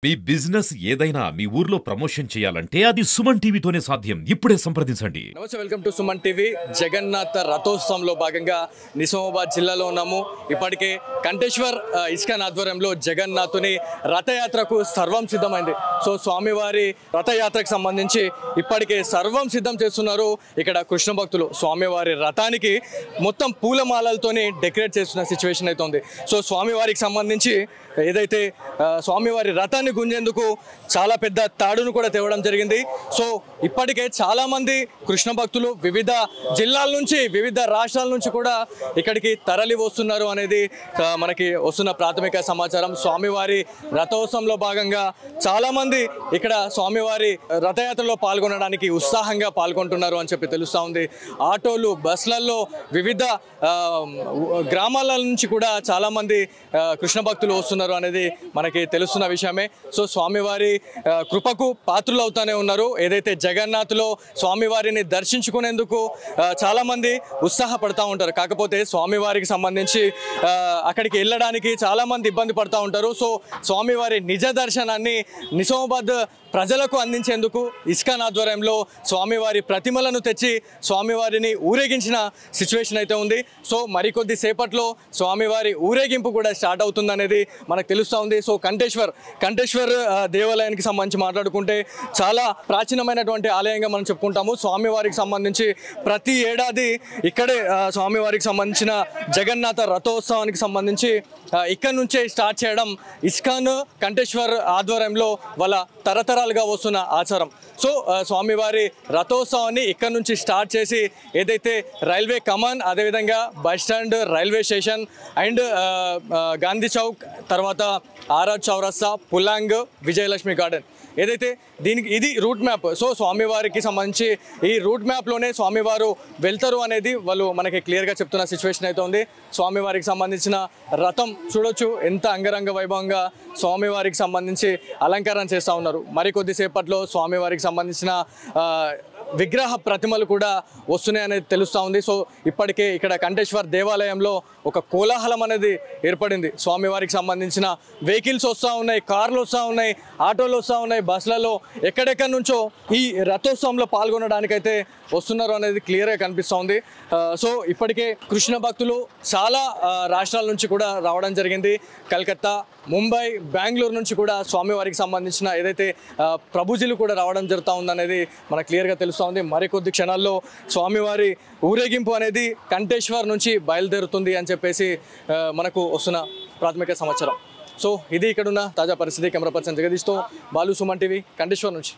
మీ business ఏదైనా మీ ఊర్లో promotion చేయాలంటే అది సుమన్ టీవీతోనే సాధ్యం. ఇప్పుడే సంప్రదించండి. నమస్తే, welcome to Suman TV. Jagannatha రథోత్సవంలో భాగంగా నిజామాబాద్ జిల్లాలో ఉన్నాము. ఇప్పటికే కంటేశ్వర్ ఇస్కాన్ ఆధ్వర్యంలో జగన్నాథుని రథయాత్రకు సర్వం సిద్ధమైంది. సో స్వామివారి రథయాత్రకు సంబంధించి ఇప్పటికే సర్వం సిద్ధం చేస్తున్నారు ఇక్కడ కృష్ణ భక్తులు. స్వామివారి రథానికి మొత్తం పూలమాలలతోని డెకరేట్ చేస్తున్న సిచ్యువేషన్ అయితే ఉంది. సో స్వామివారికి సంబంధించి ఏదైతే స్వామివారి రథాన్ని గుంజేందుకు చాలా పెద్ద తాడును కూడా తేవడం జరిగింది. సో ఇప్పటికే చాలామంది కృష్ణ భక్తులు వివిధ జిల్లాల నుంచి వివిధ రాష్ట్రాల నుంచి కూడా ఇక్కడికి తరలి వస్తున్నారు అనేది మనకి వస్తున్న ప్రాథమిక సమాచారం. స్వామివారి రథోత్సవంలో భాగంగా చాలామంది ఇక్కడ స్వామివారి రథయాత్రలో పాల్గొనడానికి ఉత్సాహంగా పాల్గొంటున్నారు అని చెప్పి తెలుస్తూ ఉంది. ఆటోలు, బస్సులలో వివిధ గ్రామాల నుంచి కూడా చాలామంది కృష్ణ భక్తులు వస్తున్నారు అనేది మనకి తెలుస్తున్న విషయమే. సో స్వామివారి కృపకు పాత్రులు అవుతానే ఉన్నారు. ఏదైతే జగన్నాథ్లో స్వామివారిని దర్శించుకునేందుకు చాలామంది ఉత్సాహపడతా ఉంటారు. కాకపోతే స్వామివారికి సంబంధించి అక్కడికి వెళ్ళడానికి చాలామంది ఇబ్బంది పడుతూ ఉంటారు. సో స్వామివారి నిజ దర్శనాన్ని నిజామాబాద్ ప్రజలకు అందించేందుకు ఇస్కాన్ ఆధ్వర్యంలో స్వామివారి ప్రతిమలను తెచ్చి స్వామివారిని ఊరేగించిన సిచ్యువేషన్ అయితే ఉంది. సో మరికొద్ది సేపట్లో స్వామివారి ఊరేగింపు కూడా స్టార్ట్ అవుతుందనేది మనకు తెలుస్తూ ఉంది. సో కంటేశ్వర్ దేవాలయానికి సంబంధించి మాట్లాడుకుంటే చాలా ప్రాచీనమైనటువంటి ఆలయంగా మనం చెప్పుకుంటాము. స్వామివారికి సంబంధించి ప్రతి ఏడాది ఇక్కడే స్వామివారికి సంబంధించిన జగన్నాథ రథోత్సవానికి సంబంధించి ఇక్కడ నుంచే స్టార్ట్ చేయడం ఇస్కాన్ కంటేశ్వర్ ఆధ్వర్యంలో వాళ్ళ తరతరాలుగా వస్తున్న ఆచారం. సో స్వామివారి రథోత్సవాన్ని ఇక్కడ నుంచి స్టార్ట్ చేసి ఏదైతే రైల్వే కమాన్, అదేవిధంగా bus stand, railway station and Gandhi Chowk, తర్వాత ఆర్ఆర్ చౌరస్తా, పులాంగ్, విజయలక్ష్మి గార్డెన్ ఏదైతే దీనికి ఇది రూట్ మ్యాప్. సో స్వామివారికి సంబంధించి ఈ రూట్ మ్యాప్లోనే స్వామివారు వెళ్తారు అనేది వాళ్ళు మనకి క్లియర్గా చెప్తున్న సిచ్యువేషన్ అయితే ఉంది. స్వామివారికి సంబంధించిన రథం చూడొచ్చు, ఎంత అంగరంగ వైభవంగా స్వామివారికి సంబంధించి అలంకరణ చేస్తూ ఉన్నారు. మరికొద్దిసేపట్లో స్వామివారికి సంబంధించిన విగ్రహ ప్రతిమలు కూడా వస్తున్నాయనేది తెలుస్తూ ఉంది. సో ఇప్పటికే ఇక్కడ కంటేశ్వర్ దేవాలయంలో ఒక కోలాహలం అనేది ఏర్పడింది. స్వామివారికి సంబంధించిన వెహికల్స్ వస్తూ ఉన్నాయి, కార్లు వస్తూ ఉన్నాయి, ఆటోలు వస్తూ ఉన్నాయి, బస్సులలో ఎక్కడెక్కడి నుంచో ఈ రథోత్సవంలో పాల్గొనడానికైతే వస్తున్నారు అనేది క్లియర్గా కనిపిస్తూ ఉంది. సో ఇప్పటికే కృష్ణ భక్తులు చాలా రాష్ట్రాల నుంచి కూడా రావడం జరిగింది. కలకత్తా, ముంబై, బెంగళూరు నుంచి కూడా స్వామివారికి సంబంధించిన ఏదైతే ప్రభుజీలు కూడా రావడం జరుగుతూ ఉందనేది మనకు క్లియర్గా తెలుస్తూ ఉంది. మరికొద్ది క్షణాల్లో స్వామివారి ఊరేగింపు అనేది కంటేశ్వర్ నుంచి బయలుదేరుతుంది అని చెప్పేసి మనకు వస్తున్న ప్రాథమిక సమాచారం. సో ఇది ఇక్కడున్న తాజా పరిస్థితి. కెమెరా పర్సన్ జగదీష్తో బాలు, సుమన్ టీవీ, కంటేశ్వర్ నుంచి.